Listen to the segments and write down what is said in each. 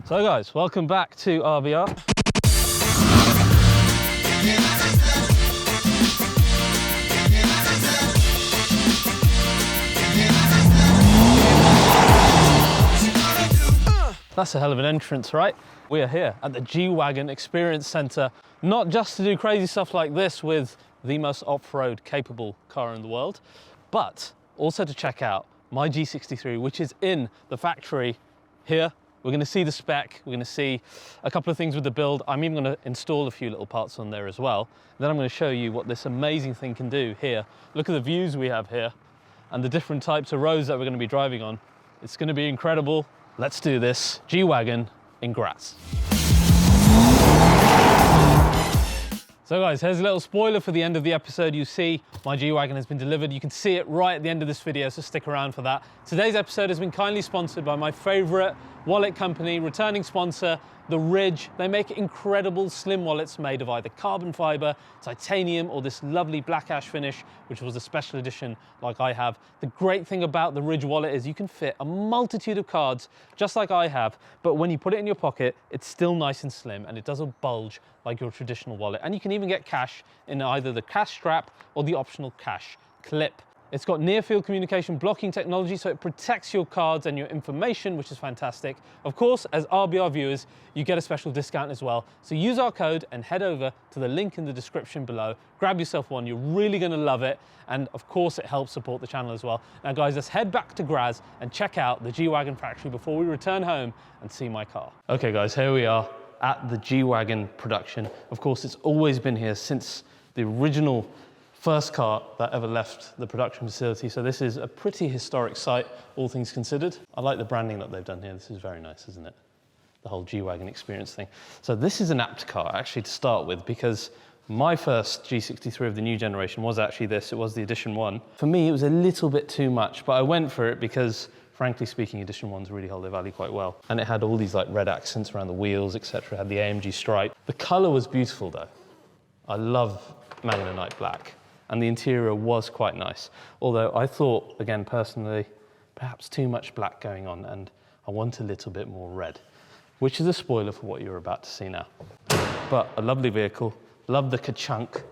So guys, welcome back to RBR. That's a hell of an entrance, right? We are here at the G-Wagon Experience Centre, not just to do crazy stuff like this with the most off-road capable car in the world, but also to check out my G63, which is in the factory here. We're going to see the spec, we're going to see a couple of things with the build. I'm even going to install a few little parts on there as well. Then I'm going to show you what this amazing thing can do here. Look at the views we have here and the different types of roads that we're going to be driving on. It's going to be incredible. Let's do this. G-Wagon in Graz. So guys, here's a little spoiler for the end of the episode. You see my G-Wagon has been delivered. You can see it right at the end of this video, so stick around for that. Today's episode has been kindly sponsored by my favorite wallet company, returning sponsor, The Ridge. They make incredible slim wallets made of either carbon fiber, titanium, or this lovely black ash finish, which was a special edition like I have. The great thing about the Ridge wallet is you can fit a multitude of cards, just like I have, but when you put it in your pocket, it's still nice and slim and it doesn't bulge like your traditional wallet. And you can even get cash in either the cash strap or the optional cash clip. It's got near-field communication blocking technology, so it protects your cards and your information, which is fantastic. Of course, as RBR viewers, you get a special discount as well. So use our code and head over to the link in the description below. Grab yourself one, you're really gonna love it. And of course, it helps support the channel as well. Now guys, let's head back to Graz and check out the G-Wagon factory before we return home and see my car. Okay guys, here we are at the G-Wagon production. Of course, it's always been here since the original first car that ever left the production facility. So this is a pretty historic site, all things considered. I like the branding that they've done here. This is very nice, isn't it? The whole G-Wagon experience thing. So this is an apt car actually to start with, because my first G63 of the new generation was actually this. It was the Edition 1. For me, it was a little bit too much, but I went for it because, frankly speaking, Edition 1s really hold their value quite well. And it had all these like red accents around the wheels, etc. It had the AMG stripe. The color was beautiful though. I love Magna Black. And the interior was quite nice. Although I thought, again, personally, perhaps too much black going on, and I want a little bit more red, which is a spoiler for what you're about to see now. But a lovely vehicle, love the ka-chunk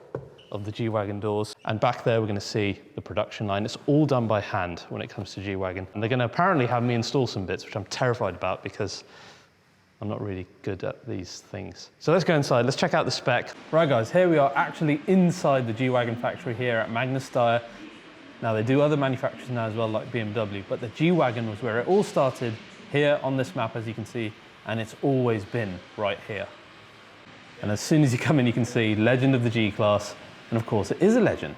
of the G-Wagon doors. And back there, we're gonna see the production line. It's all done by hand when it comes to G-Wagon. And they're gonna apparently have me install some bits, which I'm terrified about because I'm not really good at these things. So let's go inside, let's check out the spec. Right guys, here we are actually inside the G-Wagon factory here at Magna Steyr. Now they do other manufacturers now as well, like BMW, but the G-Wagon was where it all started, here on this map as you can see, and it's always been right here. And as soon as you come in, you can see legend of the G-Class, and of course it is a legend.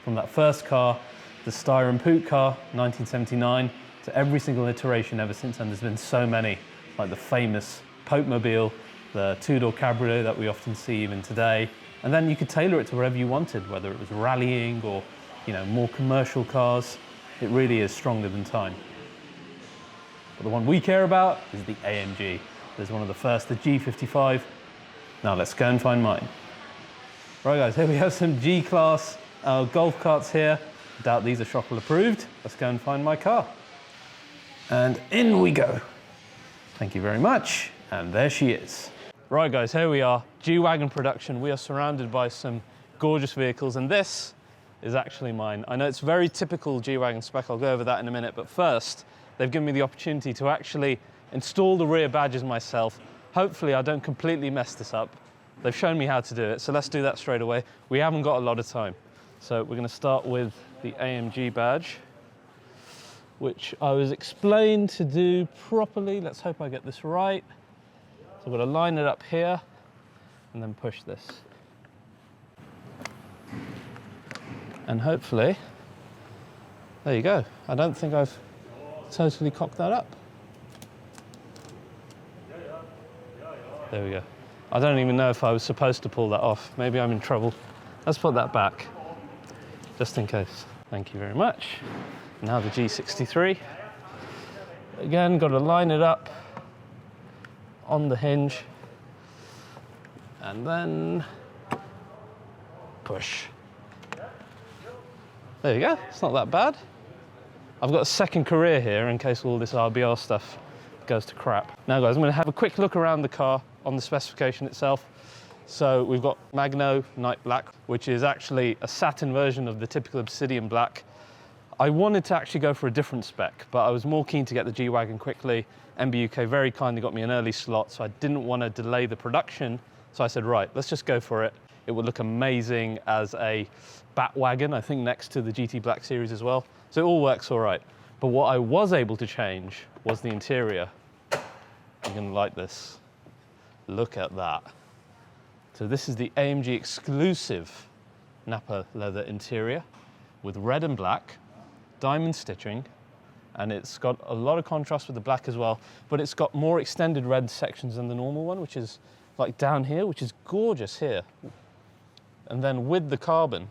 From that first car, the Steyr and Puch car, 1979, to every single iteration ever since, and there's been so many. Like the famous Pope-mobile, the two-door cabriolet that we often see even today. And then you could tailor it to wherever you wanted, whether it was rallying or, you know, more commercial cars. It really is stronger than time. But the one we care about is the AMG. There's one of the first, the G55. Now let's go and find mine. Right guys, here we have some G-Class golf carts here. I doubt these are Shockel approved. Let's go and find my car. And in we go. Thank you very much, and there she is. Right guys, here we are, G-Wagon production. We are surrounded by some gorgeous vehicles, and this is actually mine. I know it's very typical G-Wagon spec, I'll go over that in a minute, but first, they've given me the opportunity to actually install the rear badges myself. Hopefully I don't completely mess this up. They've shown me how to do it, so let's do that straight away. We haven't got a lot of time. So we're gonna start with the AMG badge, which I was explained to do properly. Let's hope I get this right. So I've got to line it up here and then push this. And hopefully, there you go. I don't think I've totally cocked that up. There we go. I don't even know if I was supposed to pull that off. Maybe I'm in trouble. Let's put that back, just in case. Thank you very much. Now the G63. Again, got to line it up on the hinge and then push. There you go, it's not that bad. I've got a second career here in case all this RBR stuff goes to crap. Now guys, I'm going to have a quick look around the car on the specification itself. So we've got Magno Night Black, which is actually a satin version of the typical obsidian black. I wanted to actually go for a different spec, but I was more keen to get the G-Wagon quickly. MBUK very kindly got me an early slot, so I didn't want to delay the production. So I said, right, let's just go for it. It would look amazing as a bat wagon, I think next to the GT Black series as well. So it all works all right. But what I was able to change was the interior. You're gonna like this. Look at that. So this is the AMG exclusive Napa leather interior with red and black, diamond stitching, and it's got a lot of contrast with the black as well, but it's got more extended red sections than the normal one, which is like down here, which is gorgeous here. And then with the carbon,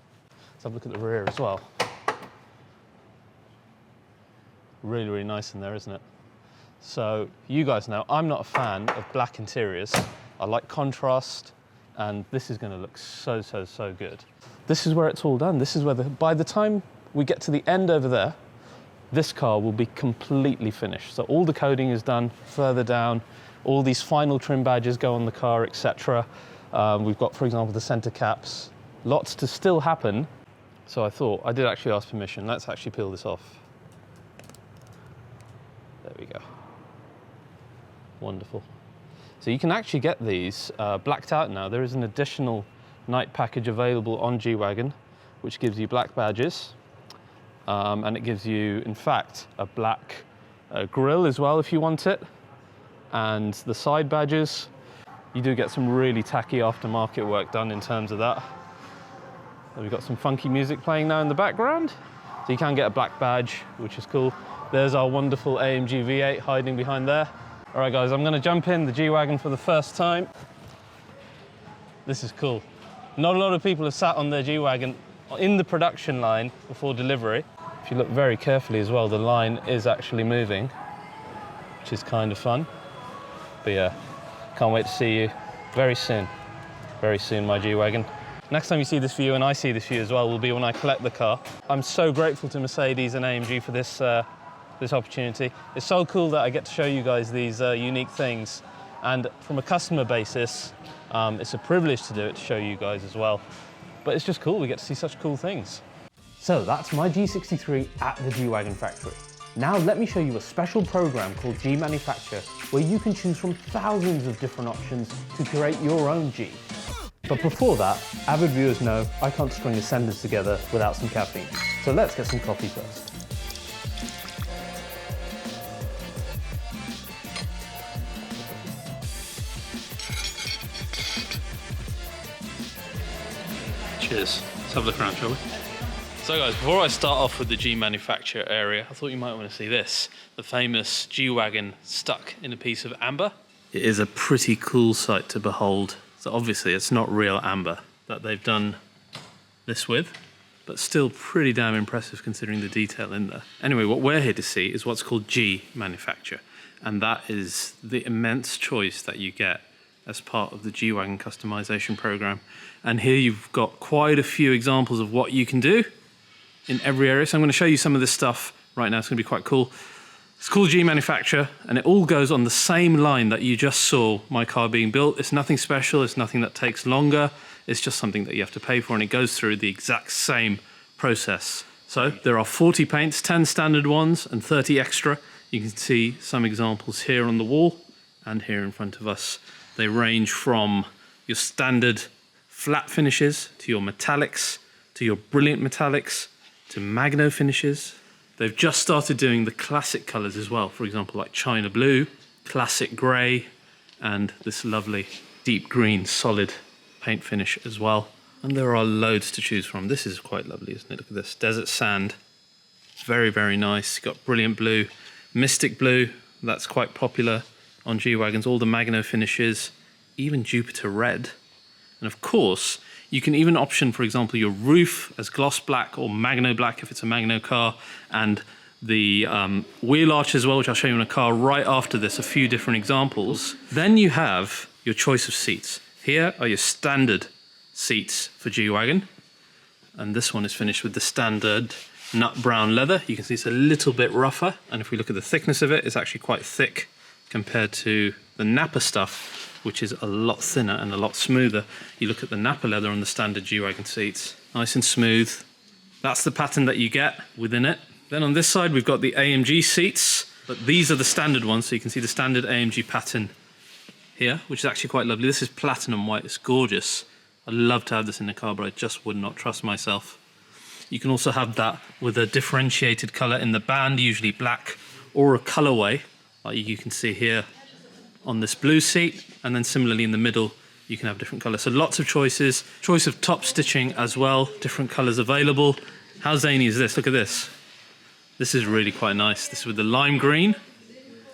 let's have a look at the rear as well. Really, really nice in there, isn't it? So you guys know I'm not a fan of black interiors. I like contrast, and this is going to look so, so, so good. This is where it's all done. This is where by the time we get to the end over there, this car will be completely finished. So all the coding is done further down. All these final trim badges go on the car, etc. We've got, for example, the center caps. Lots to still happen. So I thought, I did actually ask permission. Let's actually peel this off. There we go. Wonderful. So you can actually get these blacked out now. There is an additional night package available on G-Wagon, which gives you black badges. And it gives you, in fact, a black grille as well if you want it. And the side badges, you do get some really tacky aftermarket work done in terms of that. And we've got some funky music playing now in the background. So you can get a black badge, which is cool. There's our wonderful AMG V8 hiding behind there. All right, guys, I'm going to jump in the G-Wagon for the first time. This is cool. Not a lot of people have sat on their G-Wagon in the production line before delivery. If you look very carefully as well, the line is actually moving, which is kind of fun. But yeah, can't wait to see you very soon, my G-Wagon. Next time you see this view, and I see this view as well, will be when I collect the car. I'm so grateful to Mercedes and AMG for this this opportunity. It's so cool that I get to show you guys these unique things. And from a customer basis, it's a privilege to do it, to show you guys as well. But it's just cool, we get to see such cool things. So that's my G63 at the G-Wagon factory. Now let me show you a special program called G Manufacture, where you can choose from thousands of different options to create your own G. But before that, avid viewers know I can't string a sentence together without some caffeine. So let's get some coffee first. Cheers. Let's have a look around, shall we? So guys, before I start off with the G Manufacture area, I thought you might want to see this. The famous G-Wagon stuck in a piece of amber. It is a pretty cool sight to behold. So obviously it's not real amber that they've done this with, but still pretty damn impressive considering the detail in there. Anyway, what we're here to see is what's called G Manufacture. And that is the immense choice that you get as part of the G-Wagon customization program. And here you've got quite a few examples of what you can do in every area. So I'm going to show you some of this stuff right now. It's going to be quite cool. It's called G Manufacture, and it all goes on the same line that you just saw my car being built. It's nothing special. It's nothing that takes longer. It's just something that you have to pay for, and it goes through the exact same process. So there are 40 paints, 10 standard ones and 30 extra. You can see some examples here on the wall and here in front of us. They range from your standard flat finishes to your metallics, to your brilliant metallics, to magno finishes. They've just started doing the classic colors as well. For example, like China Blue, classic gray, and this lovely deep green solid paint finish as well. And there are loads to choose from. This is quite lovely, isn't it? Look at this, desert sand. Very, very nice. You've got brilliant blue, mystic blue. That's quite popular on G-Wagons. All the magno finishes, even Jupiter red. And of course, you can even option, for example, your roof as gloss black or magno black if it's a magno car, and the wheel arch as well, which I'll show you in a car right after this, a few different examples. Then you have your choice of seats. Here are your standard seats for G-Wagon. And this one is finished with the standard nut brown leather. You can see it's a little bit rougher. And if we look at the thickness of it, it's actually quite thick compared to the Napa stuff, which is a lot thinner and a lot smoother. You look at the Napa leather on the standard G-Wagon seats, nice and smooth. That's the pattern that you get within it. Then on this side, we've got the AMG seats, but these are the standard ones, so you can see the standard AMG pattern here, which is actually quite lovely. This is platinum white, it's gorgeous. I'd love to have this in the car, but I just would not trust myself. You can also have that with a differentiated color in the band, usually black, or a colorway, like you can see here on this blue seat, and then similarly in the middle, you can have different colors. So lots of choices, choice of top stitching as well, different colors available. How zany is this? Look at this. This is really quite nice. This is with the lime green.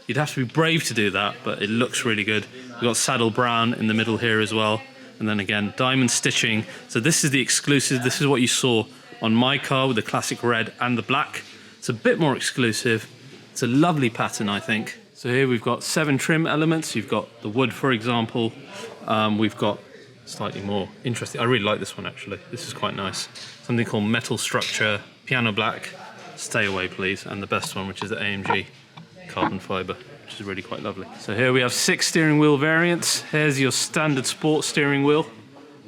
You'd have to be brave to do that, but it looks really good. We've got saddle brown in the middle here as well. And then again, diamond stitching. So this is the exclusive. This is what you saw on my car with the classic red and the black. It's a bit more exclusive. It's a lovely pattern, I think. So here we've got 7 trim elements. You've got the wood, for example. We've got slightly more interesting. I really like this one, actually. This is quite nice. Something called metal structure, piano black. Stay away, please. And the best one, which is the AMG carbon fiber, which is really quite lovely. So here we have 6 steering wheel variants. Here's your standard sport steering wheel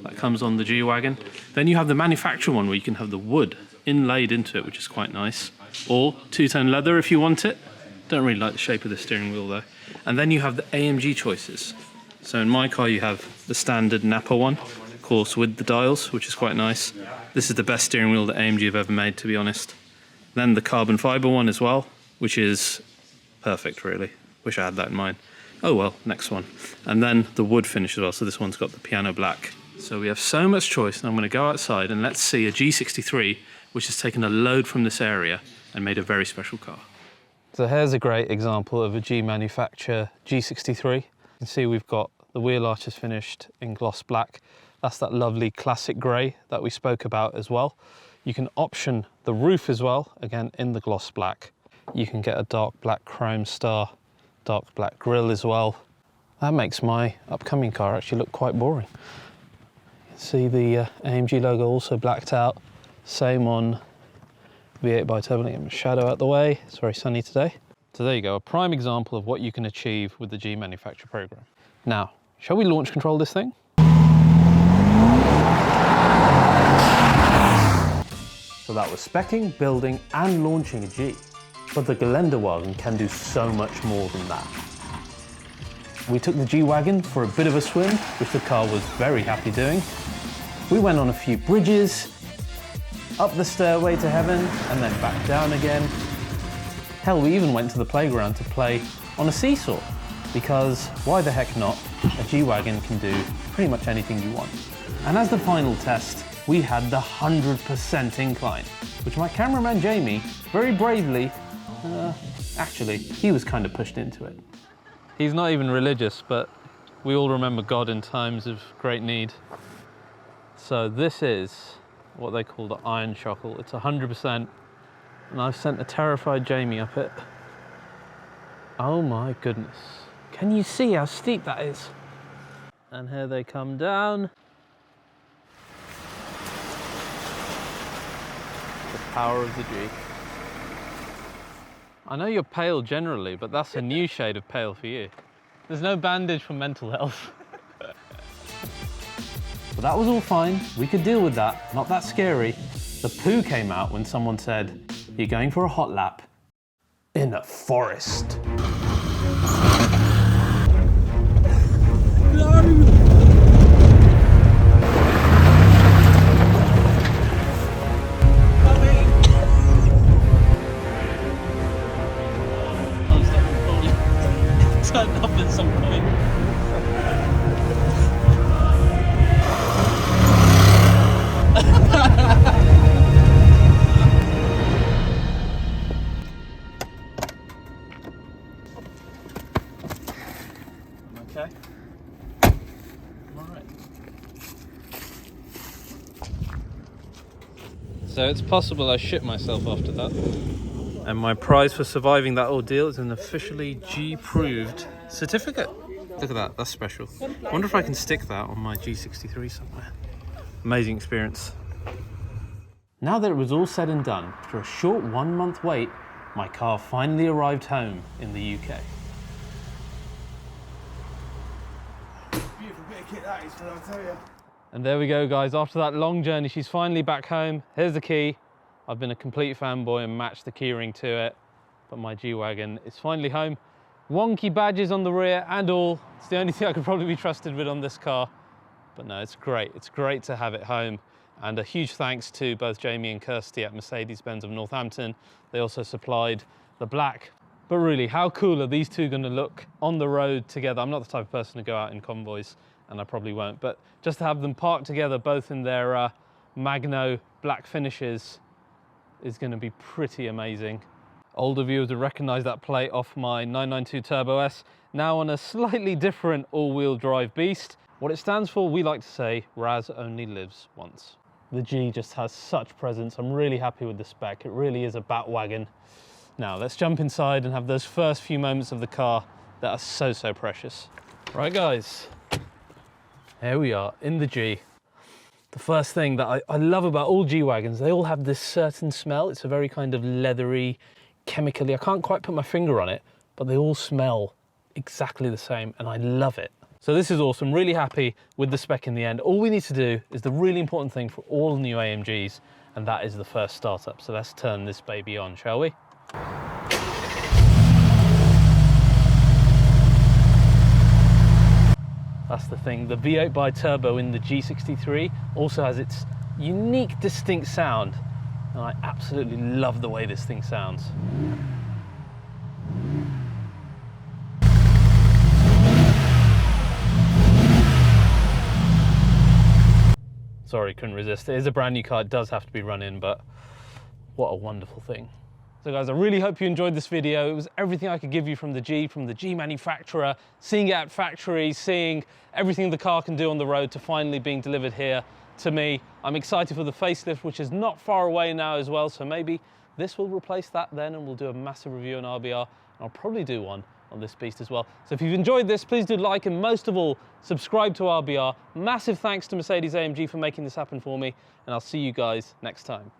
that comes on the G-Wagon. Then you have the manufacturer one where you can have the wood inlaid into it, which is quite nice. Or two-tone leather if you want it. Don't really like the shape of the steering wheel though. And then you have the AMG choices. So in my car you have the standard Napa one, of course with the dials, which is quite nice. This is the best steering wheel that AMG have ever made, to be honest. Then the carbon fiber one as well, which is perfect really. Wish I had that in mind. Oh well, next one. And then the wood finish as well, so this one's got the piano black. So we have so much choice, and I'm going to go outside and let's see a G63 which has taken a load from this area and made a very special car. So here's a great example of a G manufacturer G63. You can see we've got the wheel arches finished in gloss black. That's that lovely classic grey that we spoke about as well. You can option the roof as well, again in the gloss black. You can get a dark black chrome star, dark black grille as well. That makes my upcoming car actually look quite boring. You can see the AMG logo also blacked out. Same on V8 bi-turbo. Get my shadow out the way. It's very sunny today. So there you go, a prime example of what you can achieve with the G manufacturer program. Now, shall we launch control this thing? So that was speccing, building and launching a G. But the Geländewagen can do so much more than that. We took the G-Wagon for a bit of a swim, which the car was very happy doing. We went on a few bridges, up the stairway to heaven and then back down again. Hell, we even went to the playground to play on a seesaw, because why the heck not? A G-Wagon can do pretty much anything you want. And as the final test, we had the 100% incline, which my cameraman Jamie very bravely, actually, he was kind of pushed into it. He's not even religious, but we all remember God in times of great need. So this is what they call the iron shackle. It's 100%, and I've sent a terrified Jamie up it. Oh my goodness. Can you see how steep that is? And here they come down. The power of the G. I know you're pale generally, but that's a new shade of pale for you. There's no bandage for mental health. But that was all fine. We could deal with that. Not that scary. The poo came out when someone said, "You're going for a hot lap in a forest." Turned up at some point. Okay. All right. So it's possible I shit myself after that. And my prize for surviving that ordeal is an officially G-proved certificate. Look at that, that's special. I wonder if I can stick that on my G63 somewhere. Amazing experience. Now that it was all said and done, after a short 1-month wait, my car finally arrived home in the UK. bit of kit that is, I'll tell you. And there we go, guys. After that long journey, she's finally back home. Here's the key. I've been a complete fanboy and matched the keyring to it, but my G-Wagon is finally home. Wonky badges on the rear and all. It's the only thing I could probably be trusted with on this car. But no, it's great. It's great to have it home. And a huge thanks to both Jamie and Kirsty at Mercedes Benz of Northampton. They also supplied the black. But really, how cool are these two going to look on the road together? I'm not the type of person to go out in convoys, and I probably won't. But just to have them parked together, both in their Magno black finishes, is going to be pretty amazing. Older viewers would recognize that plate off my 992 Turbo S, now on a slightly different all-wheel drive beast. What it stands for, we like to say, Raz only lives once. The G just has such presence. I'm really happy with the spec. It really is a bat wagon. Now let's jump inside and have those first few moments of the car that are so precious. Right guys, here we are in the G. The first thing that I love about all G-Wagons, they all have this certain smell. It's a very kind of leathery, chemically, I can't quite put my finger on it, but they all smell exactly the same and I love it. So this is awesome, really happy with the spec in the end. All we need to do is the really important thing for all new AMGs, and that is the first startup. So let's turn this baby on, shall we? That's the thing, the V8 bi-turbo in the G63 also has its unique, distinct sound, and I absolutely love the way this thing sounds. Sorry, couldn't resist. It is a brand new car, it does have to be run in, but what a wonderful thing. So guys, I really hope you enjoyed this video. It was everything I could give you from the G manufacturer, seeing it at factory, seeing everything the car can do on the road to finally being delivered here to me. I'm excited for the facelift, which is not far away now as well, so maybe this will replace that then and we'll do a massive review on RBR, and I'll probably do one on this beast as well. So if you've enjoyed this, please do like, and most of all, subscribe to RBR. Massive thanks to Mercedes AMG for making this happen for me, and I'll see you guys next time.